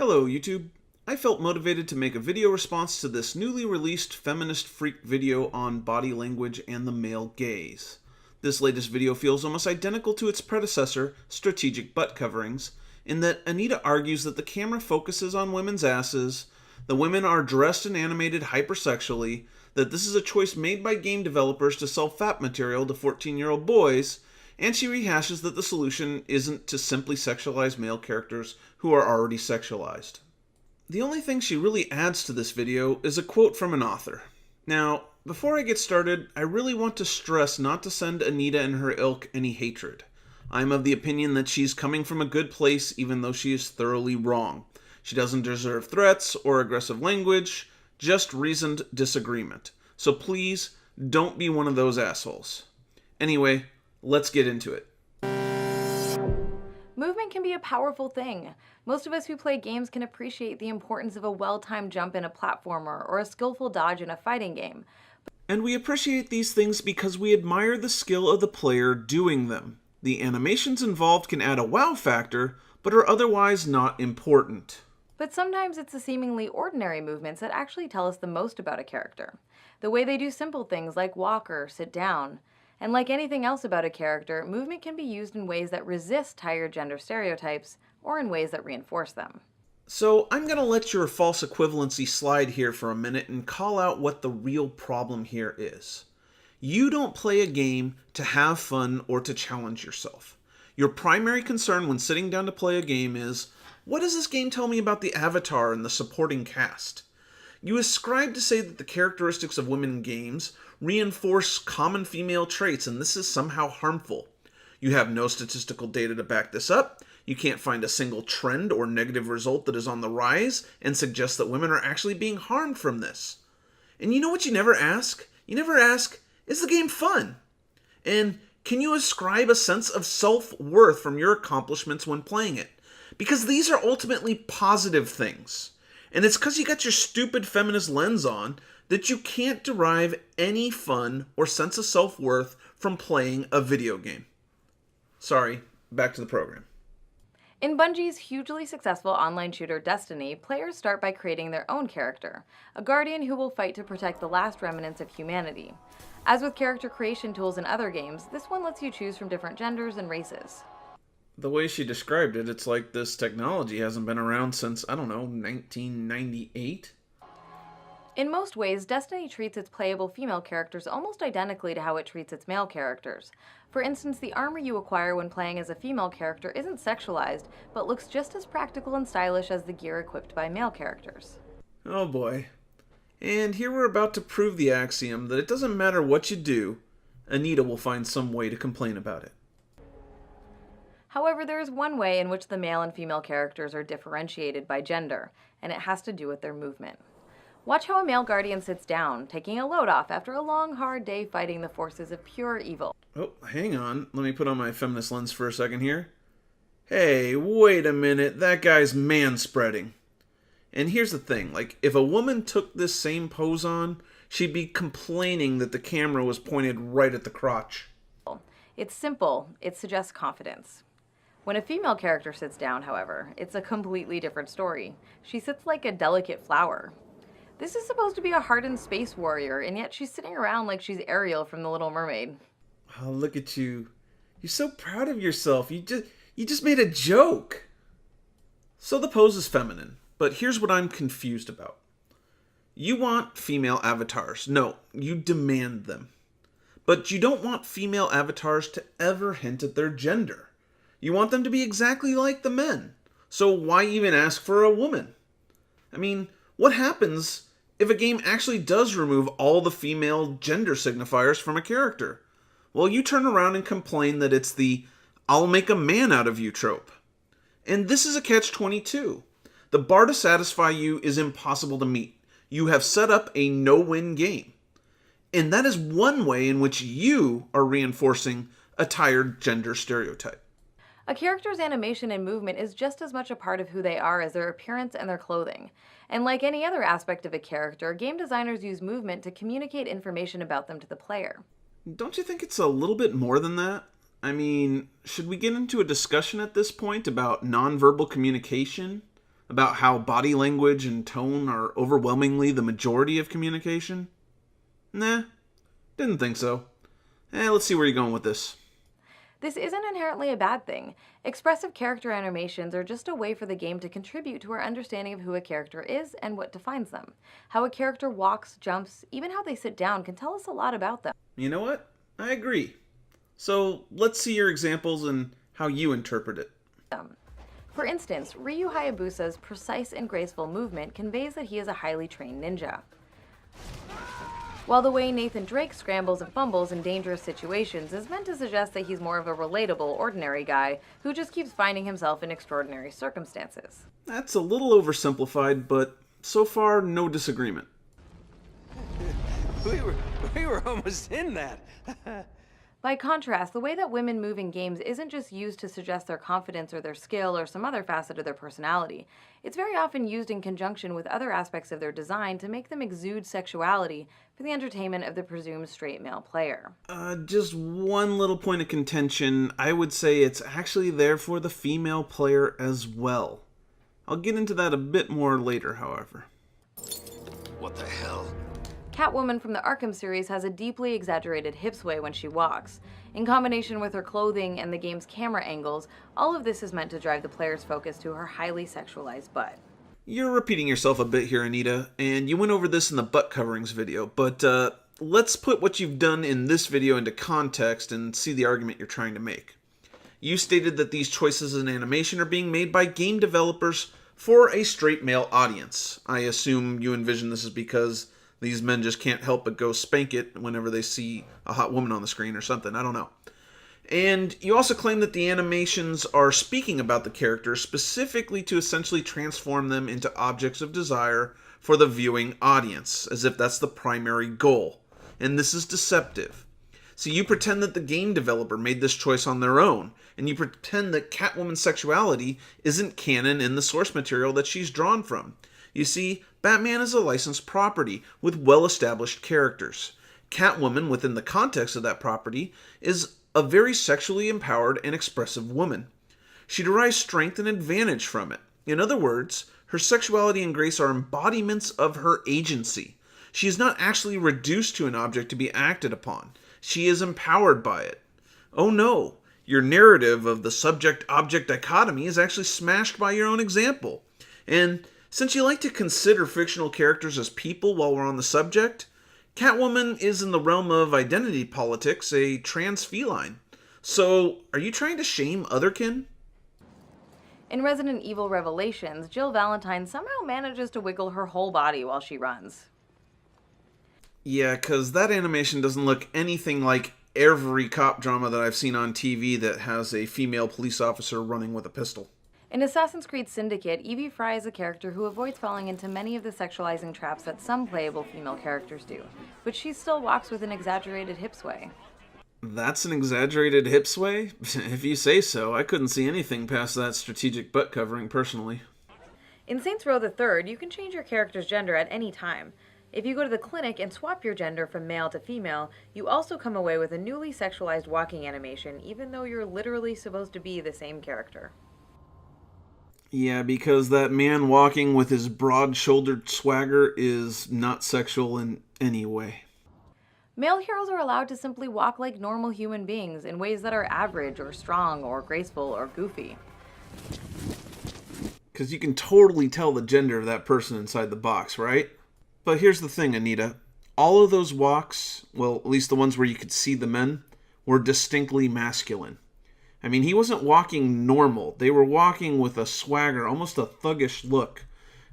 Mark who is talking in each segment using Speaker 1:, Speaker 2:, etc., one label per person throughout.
Speaker 1: Hello YouTube. I felt motivated to make a video response to this newly released feminist freak video on body language and the male gaze. This latest video feels almost identical to its predecessor, Strategic Butt Coverings, in that Anita argues that the camera focuses on women's asses, the women are dressed and animated hypersexually, that this is a choice made by game developers to sell fat material to 14-year-old boys, and she rehashes that the solution isn't to simply sexualize male characters who are already sexualized. The only thing she really adds to this video is a quote from an author. Now, before I get started, I really want to stress not to send Anita and her ilk any hatred. I'm of the opinion that she's coming from a good place even though she is thoroughly wrong. She doesn't deserve threats or aggressive language, just reasoned disagreement. So please, don't be one of those assholes. Anyway, let's get into it.
Speaker 2: Movement can be a powerful thing. Most of us who play games can appreciate the importance of a well-timed jump in a platformer or a skillful dodge in a fighting game.
Speaker 1: And we appreciate these things because we admire the skill of the player doing them. The animations involved can add a wow factor, but are otherwise not important.
Speaker 2: But sometimes it's the seemingly ordinary movements that actually tell us the most about a character. The way they do simple things like walk or sit down. And like anything else about a character, movement can be used in ways that resist tired gender stereotypes or in ways that reinforce them.
Speaker 1: So I'm going to let your false equivalency slide here for a minute and call out what the real problem here is. You don't play a game to have fun or to challenge yourself. Your primary concern when sitting down to play a game is, what does this game tell me about the avatar and the supporting cast? You ascribe to say that the characteristics of women in games reinforce common female traits, and this is somehow harmful. You have no statistical data to back this up. You can't find a single trend or negative result that is on the rise and suggests that women are actually being harmed from this. And you know what you never ask? You never ask, is the game fun? And can you ascribe a sense of self-worth from your accomplishments when playing it? Because these are ultimately positive things. And it's because you got your stupid feminist lens on that you can't derive any fun or sense of self-worth from playing a video game. Sorry, back to the program.
Speaker 2: In Bungie's hugely successful online shooter Destiny, players start by creating their own character, a guardian who will fight to protect the last remnants of humanity. As with character creation tools in other games, this one lets you choose from different genders and races.
Speaker 1: The way she described it, it's like this technology hasn't been around since, 1998?
Speaker 2: In most ways, Destiny treats its playable female characters almost identically to how it treats its male characters. For instance, the armor you acquire when playing as a female character isn't sexualized, but looks just as practical and stylish as the gear equipped by male characters.
Speaker 1: Oh boy. And here we're about to prove the axiom that it doesn't matter what you do, Anita will find some way to complain about it.
Speaker 2: However, there is one way in which the male and female characters are differentiated by gender, and it has to do with their movement. Watch how a male guardian sits down, taking a load off after a long, hard day fighting the forces of pure evil.
Speaker 1: Oh, hang on. Let me put on my feminist lens for a second here. Hey, wait a minute. That guy's manspreading. And here's the thing. If a woman took this same pose on, she'd be complaining that the camera was pointed right at the crotch.
Speaker 2: It's simple. It suggests confidence. When a female character sits down, however, it's a completely different story. She sits like a delicate flower. This is supposed to be a hardened space warrior, and yet she's sitting around like she's Ariel from The Little Mermaid.
Speaker 1: Oh, look at you. You're so proud of yourself. You just made a joke. So the pose is feminine, but here's what I'm confused about. You want female avatars. No, you demand them. But you don't want female avatars to ever hint at their gender. You want them to be exactly like the men. So why even ask for a woman? I mean, what happens if a game actually does remove all the female gender signifiers from a character? Well, you turn around and complain that it's the "I'll make a man out of you" trope. And this is a catch-22. The bar to satisfy you is impossible to meet. You have set up a no-win game. And that is one way in which you are reinforcing a tired gender stereotype.
Speaker 2: A character's animation and movement is just as much a part of who they are as their appearance and their clothing. And like any other aspect of a character, game designers use movement to communicate information about them to the player.
Speaker 1: Don't you think it's a little bit more than that? I mean, should we get into a discussion at this point about nonverbal communication? about how body language and tone are overwhelmingly the majority of communication? Nah, didn't think so. Let's see where you're going with this.
Speaker 2: This isn't inherently a bad thing. Expressive character animations are just a way for the game to contribute to our understanding of who a character is and what defines them. How a character walks, jumps, even how they sit down can tell us a lot about them.
Speaker 1: You know what? I agree. So let's see your examples and how you interpret it.
Speaker 2: For instance, Ryu Hayabusa's precise and graceful movement conveys that he is a highly trained ninja. While the way Nathan Drake scrambles and fumbles in dangerous situations is meant to suggest that he's more of a relatable, ordinary guy who just keeps finding himself in extraordinary circumstances.
Speaker 1: That's a little oversimplified, but so far, no disagreement.
Speaker 3: We were almost in that.
Speaker 2: By contrast, the way that women move in games isn't just used to suggest their confidence or their skill or some other facet of their personality. It's very often used in conjunction with other aspects of their design to make them exude sexuality for the entertainment of the presumed straight male player.
Speaker 1: Just one little point of contention. I would say it's actually there for the female player as well. I'll get into that a bit more later, however.
Speaker 3: What the hell?
Speaker 2: Catwoman from the Arkham series has a deeply exaggerated hip sway when she walks. In combination with her clothing and the game's camera angles, all of this is meant to drive the player's focus to her highly sexualized butt.
Speaker 1: You're repeating yourself a bit here, Anita, and you went over this in the butt coverings video, but let's put what you've done in this video into context and see the argument you're trying to make. You stated that these choices in animation are being made by game developers for a straight male audience. I assume you envision this is because these men just can't help but go spank it whenever they see a hot woman on the screen or something. I don't know. And you also claim that the animations are speaking about the characters specifically to essentially transform them into objects of desire for the viewing audience, as if that's the primary goal. And this is deceptive. So you pretend that the game developer made this choice on their own, and you pretend that Catwoman's sexuality isn't canon in the source material that she's drawn from. You see, Batman is a licensed property with well-established characters. Catwoman, within the context of that property, is a very sexually empowered and expressive woman. She derives strength and advantage from it. In other words, her sexuality and grace are embodiments of her agency. She is not actually reduced to an object to be acted upon. She is empowered by it. Oh no, your narrative of the subject-object dichotomy is actually smashed by your own example. And since you like to consider fictional characters as people while we're on the subject, Catwoman is in the realm of identity politics a trans feline. So, are you trying to shame otherkin?
Speaker 2: In Resident Evil Revelations, Jill Valentine somehow manages to wiggle her whole body while she runs.
Speaker 1: Yeah, because that animation doesn't look anything like every cop drama that I've seen on TV that has a female police officer running with a pistol.
Speaker 2: In Assassin's Creed Syndicate, Evie Frye is a character who avoids falling into many of the sexualizing traps that some playable female characters do, but she still walks with an exaggerated hip sway.
Speaker 1: That's an exaggerated hip sway? If you say so, I couldn't see anything past that strategic butt covering personally.
Speaker 2: In Saints Row the Third, you can change your character's gender at any time. If you go to the clinic and swap your gender from male to female, you also come away with a newly sexualized walking animation, even though you're literally supposed to be the same character.
Speaker 1: Yeah, because that man walking with his broad-shouldered swagger is not sexual in any way.
Speaker 2: Male heroes are allowed to simply walk like normal human beings in ways that are average or strong or graceful or goofy.
Speaker 1: Because you can totally tell the gender of that person inside the box, right? But here's the thing, Anita. All of those walks, well, at least the ones where you could see the men, were distinctly masculine. I mean, he wasn't walking normal. They were walking with a swagger, almost a thuggish look.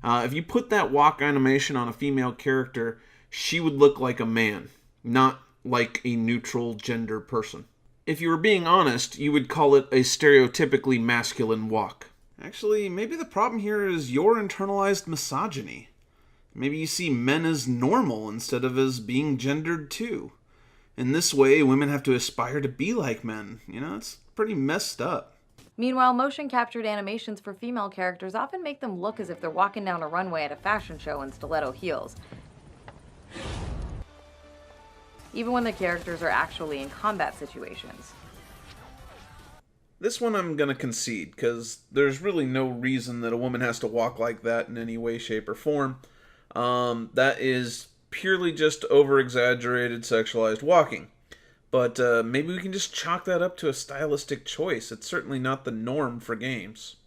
Speaker 1: If you put that walk animation on a female character, she would look like a man, not like a neutral gender person. If you were being honest, you would call it a stereotypically masculine walk. Actually, maybe the problem here is your internalized misogyny. Maybe you see men as normal instead of as being gendered too. In this way, women have to aspire to be like men. You know, it's pretty messed up.
Speaker 2: Meanwhile, motion-captured animations for female characters often make them look as if they're walking down a runway at a fashion show in stiletto heels, even when the characters are actually in combat situations.
Speaker 1: This one I'm gonna concede, because there's really no reason that a woman has to walk like that in any way, shape, or form. That is purely just over-exaggerated, sexualized walking. But maybe we can just chalk that up to a stylistic choice. It's certainly not the norm for games.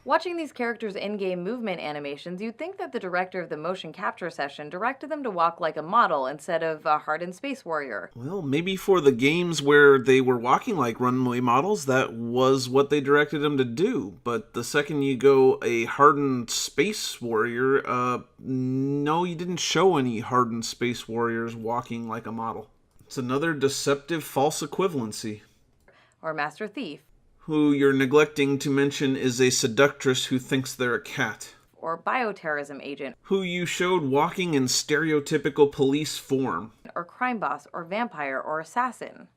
Speaker 2: Watching these characters' in-game movement animations, you'd think that the director of the motion capture session directed them to walk like a model instead of a hardened space warrior.
Speaker 1: Well, maybe for the games where they were walking like runway models, that was what they directed them to do. But the second you go a hardened space warrior, no, you didn't show any hardened space warriors walking like a model. It's another deceptive false equivalency.
Speaker 2: Or Master Thief.
Speaker 1: Who you're neglecting to mention is a seductress who thinks they're a cat.
Speaker 2: Or bioterrorism agent.
Speaker 1: Who you showed walking in stereotypical police form.
Speaker 2: Or crime boss, or vampire, or assassin.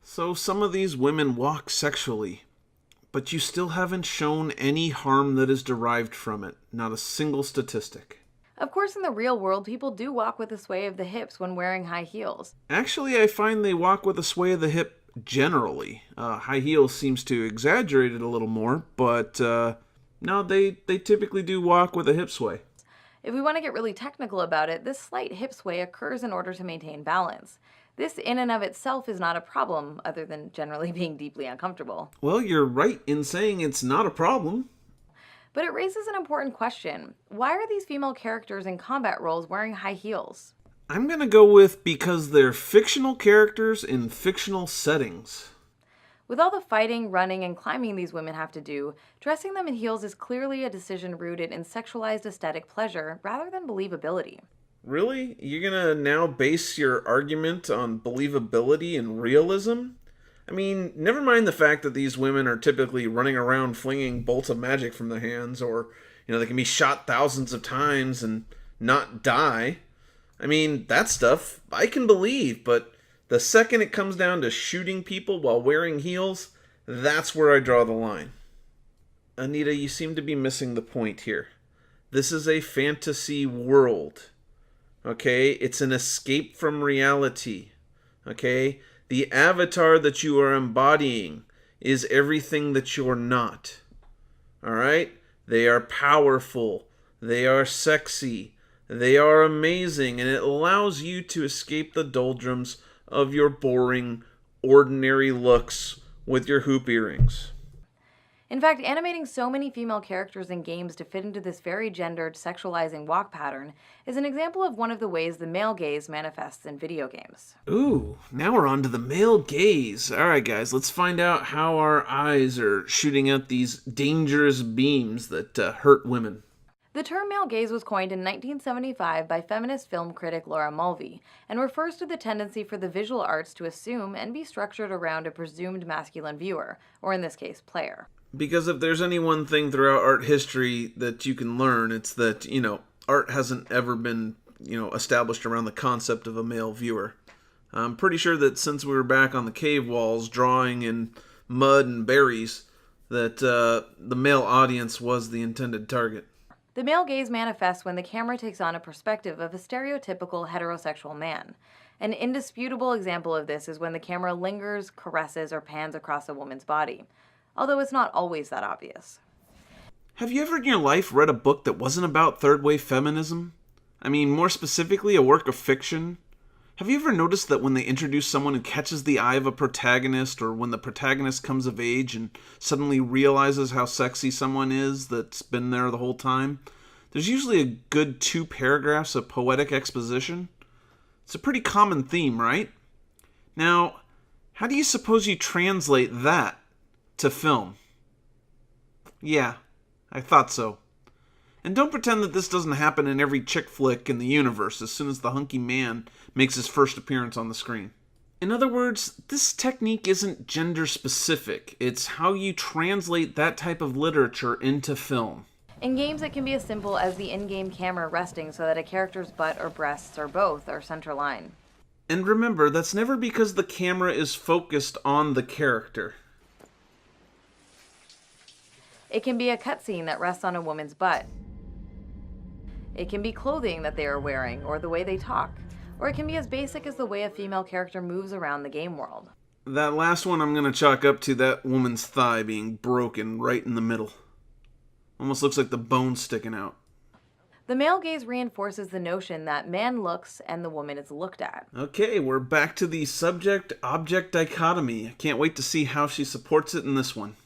Speaker 1: So some of these women walk sexually, but you still haven't shown any harm that is derived from it. Not a single statistic.
Speaker 2: Of course, in the real world, people do walk with a sway of the hips when wearing high heels.
Speaker 1: Actually, I find they walk with a sway of the hip generally. High heels seems to exaggerate it a little more, but no, they typically do walk with a hip sway.
Speaker 2: If we want to get really technical about it, this slight hip sway occurs in order to maintain balance. This in and of itself is not a problem, other than generally being deeply uncomfortable.
Speaker 1: Well, you're right in saying it's not a problem.
Speaker 2: But it raises an important question. Why are these female characters in combat roles wearing high heels?
Speaker 1: I'm going to go with because they're fictional characters in fictional settings.
Speaker 2: With all the fighting, running, and climbing these women have to do, dressing them in heels is clearly a decision rooted in sexualized aesthetic pleasure rather than believability.
Speaker 1: Really? You're going to now base your argument on believability and realism? I mean, never mind the fact that these women are typically running around flinging bolts of magic from their hands, or, they can be shot thousands of times and not die. I mean, that stuff I can believe, but the second it comes down to shooting people while wearing heels, that's where I draw the line. Anita, you seem to be missing the point here. This is a fantasy world. Okay? It's an escape from reality. Okay? The avatar that you are embodying is everything that you're not. Alright? They are powerful. They are sexy. They are amazing, and it allows you to escape the doldrums of your boring, ordinary looks with your hoop earrings.
Speaker 2: In fact, animating so many female characters in games to fit into this very gendered, sexualizing walk pattern is an example of one of the ways the male gaze manifests in video games.
Speaker 1: Ooh, now we're on to the male gaze. Alright guys, let's find out how our eyes are shooting out these dangerous beams that hurt women.
Speaker 2: The term male gaze was coined in 1975 by feminist film critic Laura Mulvey and refers to the tendency for the visual arts to assume and be structured around a presumed masculine viewer, or in this case, player.
Speaker 1: Because if there's any one thing throughout art history that you can learn, it's that, art hasn't ever been, established around the concept of a male viewer. I'm pretty sure that since we were back on the cave walls drawing in mud and berries, that the male audience was the intended target.
Speaker 2: The male gaze manifests when the camera takes on a perspective of a stereotypical heterosexual man. An indisputable example of this is when the camera lingers, caresses, or pans across a woman's body, although it's not always that obvious.
Speaker 1: Have you ever in your life read a book that wasn't about third-wave feminism? I mean, more specifically, a work of fiction? Have you ever noticed that when they introduce someone who catches the eye of a protagonist, or when the protagonist comes of age and suddenly realizes how sexy someone is that's been there the whole time, there's usually a good 2 paragraphs of poetic exposition? It's a pretty common theme, right? Now, how do you suppose you translate that to film? Yeah, I thought so. And don't pretend that this doesn't happen in every chick flick in the universe as soon as the hunky man makes his first appearance on the screen. In other words, this technique isn't gender specific. It's how you translate that type of literature into film.
Speaker 2: In games, it can be as simple as the in-game camera resting so that a character's butt or breasts or both are center line.
Speaker 1: And remember, that's never because the camera is focused on the character.
Speaker 2: It can be a cutscene that rests on a woman's butt. It can be clothing that they are wearing or the way they talk. Or it can be as basic as the way a female character moves around the game world.
Speaker 1: That last one I'm going to chalk up to that woman's thigh being broken right in the middle. Almost looks like the bone's sticking out.
Speaker 2: The male gaze reinforces the notion that man looks and the woman is looked at.
Speaker 1: Okay, we're back to the subject-object dichotomy. I can't wait to see how she supports it in this one.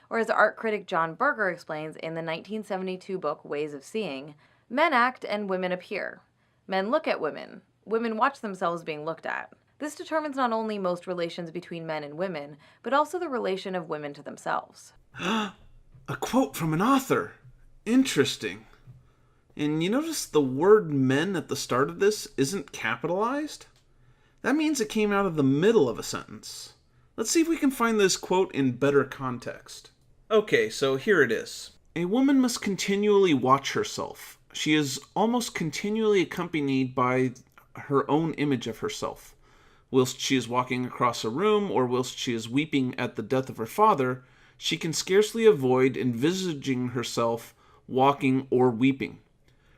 Speaker 2: Or as art critic John Berger explains in the 1972 book Ways of Seeing, men act and women appear. Men look at women. Women watch themselves being looked at. This determines not only most relations between men and women, but also the relation of women to themselves.
Speaker 1: A quote from an author. Interesting. And you notice the word men at the start of this isn't capitalized? That means it came out of the middle of a sentence. Let's see if we can find this quote in better context. Okay, so here it is. A woman must continually watch herself. She is almost continually accompanied by her own image of herself. Whilst she is walking across a room, or whilst she is weeping at the death of her father, she can scarcely avoid envisaging herself walking or weeping.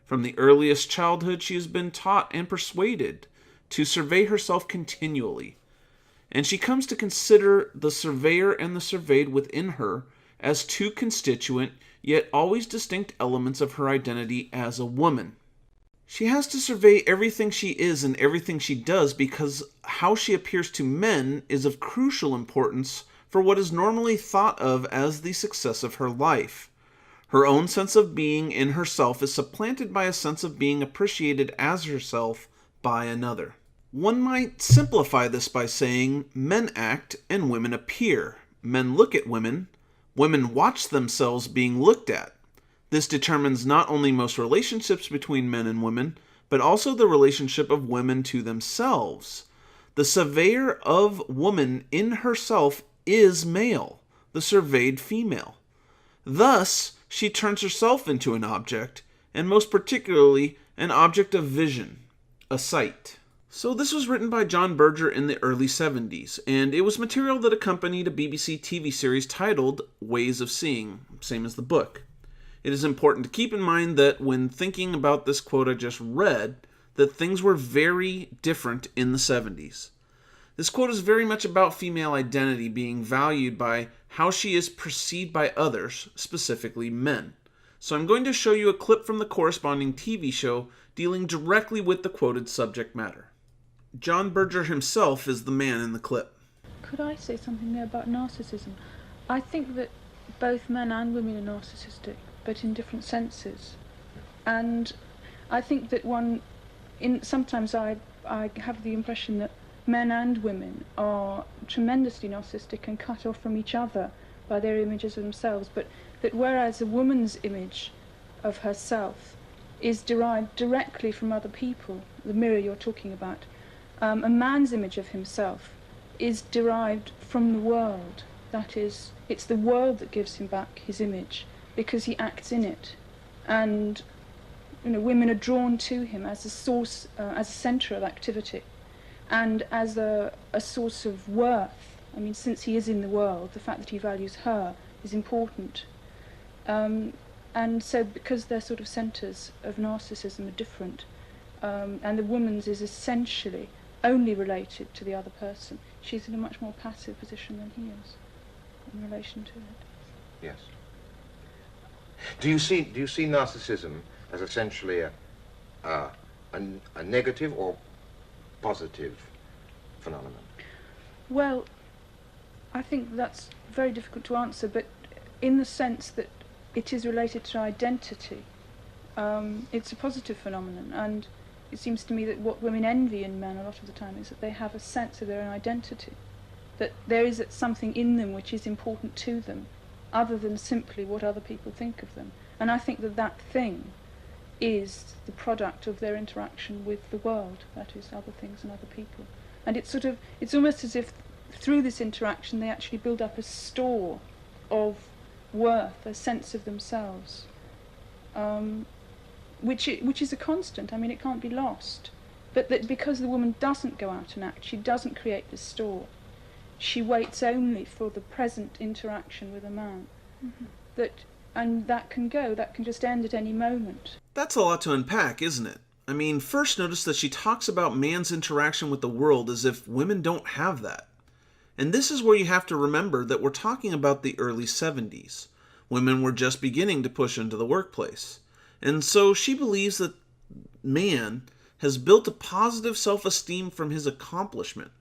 Speaker 1: From the earliest childhood, she has been taught and persuaded to survey herself continually, and she comes to consider the surveyor and the surveyed within her as two constituent, yet always distinct elements of her identity as a woman. She has to survey everything she is and everything she does because how she appears to men is of crucial importance for what is normally thought of as the success of her life. Her own sense of being in herself is supplanted by a sense of being appreciated as herself by another. One might simplify this by saying men act and women appear. Men look at women. Women watch themselves being looked at. This determines not only most relationships between men and women, but also the relationship of women to themselves. The surveyor of woman in herself is male, the surveyed female. Thus, she turns herself into an object, and most particularly, an object of vision, a sight. So this was written by John Berger in the early 70s, and it was material that accompanied a BBC TV series titled Ways of Seeing, same as the book. It is important to keep in mind that when thinking about this quote I just read, that things were very different in the 70s. This quote is very much about female identity being valued by how she is perceived by others, specifically men. So I'm going to show you a clip from the corresponding TV show dealing directly with the quoted subject matter. John Berger himself is the man in the clip.
Speaker 4: Could I say something there about narcissism? I think that both men and women are narcissistic, but in different senses. And I think that sometimes I have the impression that men and women are tremendously narcissistic and cut off from each other by their images of themselves, but that whereas a woman's image of herself is derived directly from other people, the mirror you're talking about, a man's image of himself is derived from the world. That is, it's the world that gives him back his image because he acts in it. And women are drawn to him as a source, as a centre of activity, and as a source of worth. I mean, since he is in the world, the fact that he values her is important. And so because they're sort of centres of narcissism are different, and the woman's is essentially only related to the other person, she's in a much more passive position than he is in relation to it.
Speaker 5: Yes. Do you see narcissism as essentially a negative or positive phenomenon?
Speaker 4: Well, I think that's very difficult to answer, but in the sense that it is related to identity, it's a positive phenomenon, and it seems to me that what women envy in men a lot of the time is that they have a sense of their own identity, that there is something in them which is important to them, other than simply what other people think of them. And I think that that thing is the product of their interaction with the world, that is, other things and other people. And it's almost as if through this interaction they actually build up a store of worth, a sense of themselves, which is a constant. I mean, it can't be lost. But that because the woman doesn't go out and act, she doesn't create this store, she waits only for the present interaction with a man. Mm-hmm. That can just end at any moment.
Speaker 1: That's a lot to unpack, isn't it? I mean, first notice that she talks about man's interaction with the world as if women don't have that. And this is where you have to remember that we're talking about the early 70s. Women were just beginning to push into the workplace. And so she believes that man has built a positive self-esteem from his accomplishment.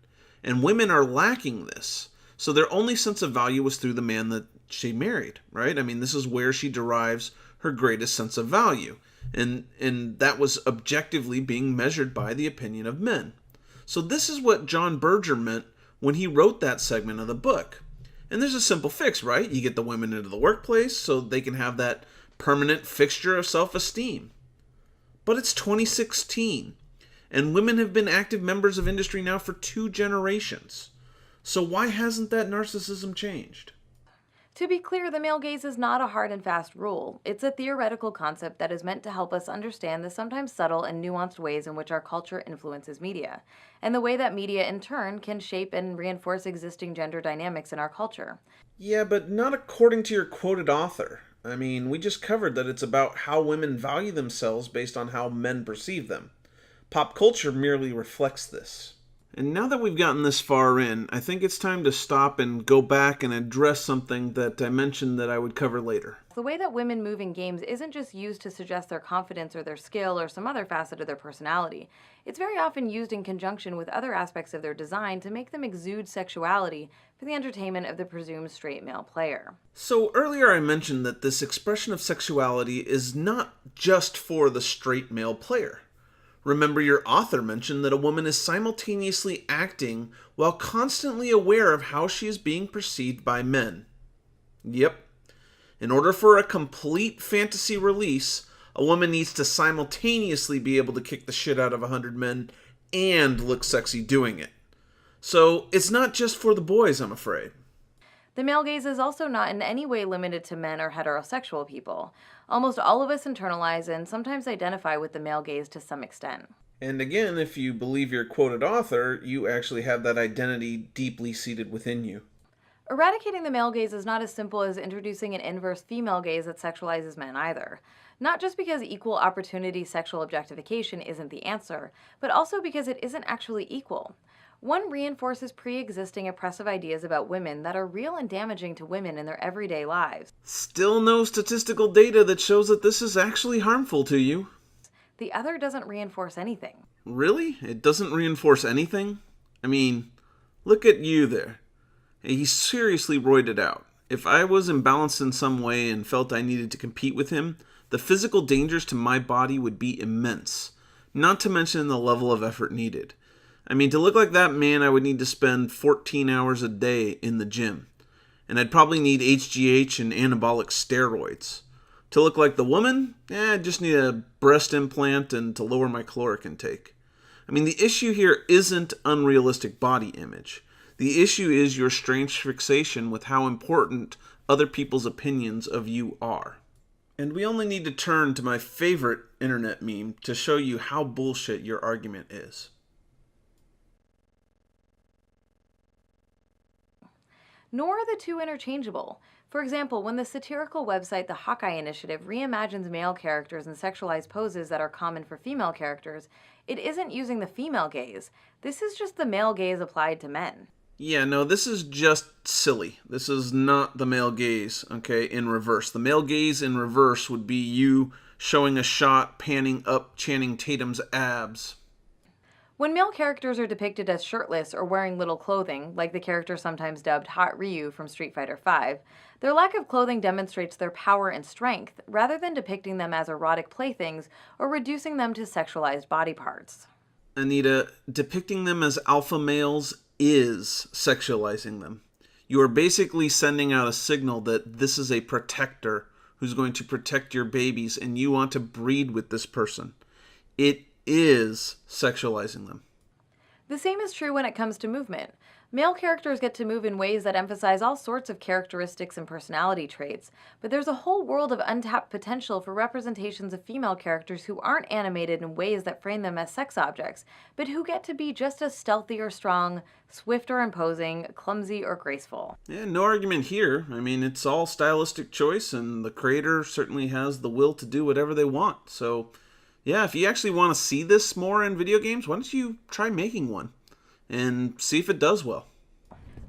Speaker 1: And women are lacking this. So their only sense of value was through the man that she married, right? I mean, this is where she derives her greatest sense of value. And that was objectively being measured by the opinion of men. So this is what John Berger meant when he wrote that segment of the book. And there's a simple fix, right? You get the women into the workplace so they can have that permanent fixture of self-esteem. But it's 2016, and women have been active members of industry now for 2 generations. So why hasn't that narcissism changed?
Speaker 2: To be clear, the male gaze is not a hard and fast rule. It's a theoretical concept that is meant to help us understand the sometimes subtle and nuanced ways in which our culture influences media, and the way that media in turn can shape and reinforce existing gender dynamics in our culture.
Speaker 1: Yeah, but not according to your quoted author. I mean, we just covered that it's about how women value themselves based on how men perceive them. Pop culture merely reflects this. And now that we've gotten this far in, I think it's time to stop and go back and address something that I mentioned that I would cover later.
Speaker 2: The way that women move in games isn't just used to suggest their confidence or their skill or some other facet of their personality. It's very often used in conjunction with other aspects of their design to make them exude sexuality for the entertainment of the presumed straight male player.
Speaker 1: So earlier I mentioned that this expression of sexuality is not just for the straight male player. Remember, your author mentioned that a woman is simultaneously acting while constantly aware of how she is being perceived by men. Yep. In order for a complete fantasy release, a woman needs to simultaneously be able to kick the shit out of 100 men and look sexy doing it. So it's not just for the boys, I'm afraid.
Speaker 2: The male gaze is also not in any way limited to men or heterosexual people. Almost all of us internalize and sometimes identify with the male gaze to some extent.
Speaker 1: And again, if you believe your quoted author, you actually have that identity deeply seated within you.
Speaker 2: Eradicating the male gaze is not as simple as introducing an inverse female gaze that sexualizes men either. Not just because equal opportunity sexual objectification isn't the answer, but also because it isn't actually equal. One reinforces pre-existing oppressive ideas about women that are real and damaging to women in their everyday lives.
Speaker 1: Still no statistical data that shows that this is actually harmful to you.
Speaker 2: The other doesn't reinforce anything.
Speaker 1: Really? It doesn't reinforce anything? I mean, look at you there. He's seriously roided out. If I was imbalanced in some way and felt I needed to compete with him, the physical dangers to my body would be immense. Not to mention the level of effort needed. I mean, to look like that man, I would need to spend 14 hours a day in the gym. And I'd probably need HGH and anabolic steroids. To look like the woman, I just need a breast implant and to lower my caloric intake. I mean, the issue here isn't unrealistic body image. The issue is your strange fixation with how important other people's opinions of you are. And we only need to turn to my favorite internet meme to show you how bullshit your argument is.
Speaker 2: Nor are the two interchangeable. For example, when the satirical website The Hawkeye Initiative reimagines male characters in sexualized poses that are common for female characters, it isn't using the female gaze. This is just the male gaze applied to men.
Speaker 1: Yeah, no, this is just silly. This is not the male gaze, okay, in reverse. The male gaze in reverse would be you showing a shot panning up Channing Tatum's abs.
Speaker 2: When male characters are depicted as shirtless or wearing little clothing, like the character sometimes dubbed Hot Ryu from Street Fighter V, their lack of clothing demonstrates their power and strength, rather than depicting them as erotic playthings or reducing them to sexualized body parts.
Speaker 1: Anita, depicting them as alpha males is sexualizing them. You are basically sending out a signal that this is a protector who's going to protect your babies and you want to breed with this person. It is sexualizing them.
Speaker 2: The same is true when it comes to movement. Male characters get to move in ways that emphasize all sorts of characteristics and personality traits, but there's a whole world of untapped potential for representations of female characters who aren't animated in ways that frame them as sex objects, but who get to be just as stealthy or strong, swift or imposing, clumsy or graceful.
Speaker 1: Yeah, no argument here. I mean, it's all stylistic choice, and the creator certainly has the will to do whatever they want. So, yeah, if you actually want to see this more in video games, why don't you try making one and see if it does well?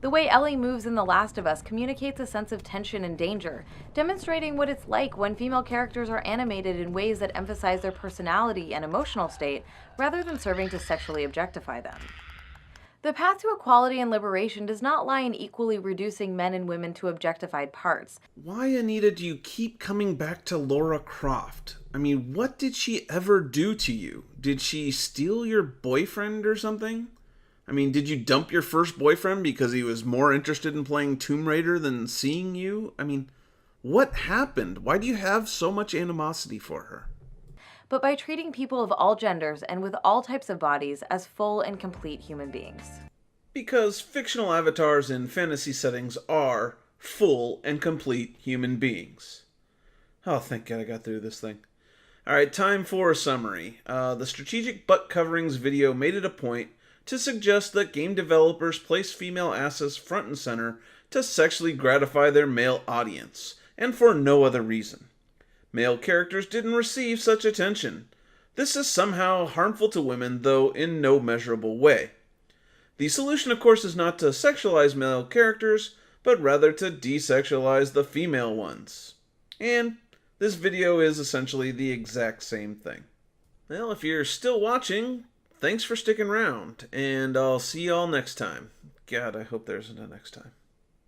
Speaker 2: The way Ellie moves in The Last of Us communicates a sense of tension and danger, demonstrating what it's like when female characters are animated in ways that emphasize their personality and emotional state rather than serving to sexually objectify them. The path to equality and liberation does not lie in equally reducing men and women to objectified parts.
Speaker 1: Why, Anita, do you keep coming back to Laura Croft? I mean, what did she ever do to you? Did she steal your boyfriend or something? I mean, did you dump your first boyfriend because he was more interested in playing Tomb Raider than seeing you? I mean, what happened? Why do you have so much animosity for her?
Speaker 2: But by treating people of all genders and with all types of bodies as full and complete human beings.
Speaker 1: Because fictional avatars in fantasy settings are full and complete human beings. Oh, thank God I got through this thing. Alright, time for a summary. The Strategic Butt Coverings video made it a point to suggest that game developers place female assets front and center to sexually gratify their male audience, and for no other reason. Male characters didn't receive such attention. This is somehow harmful to women, though in no measurable way. The solution, of course, is not to sexualize male characters, but rather to desexualize the female ones. And this video is essentially the exact same thing. Well, if you're still watching, thanks for sticking around, and I'll see y'all next time. God, I hope there isn't a next time.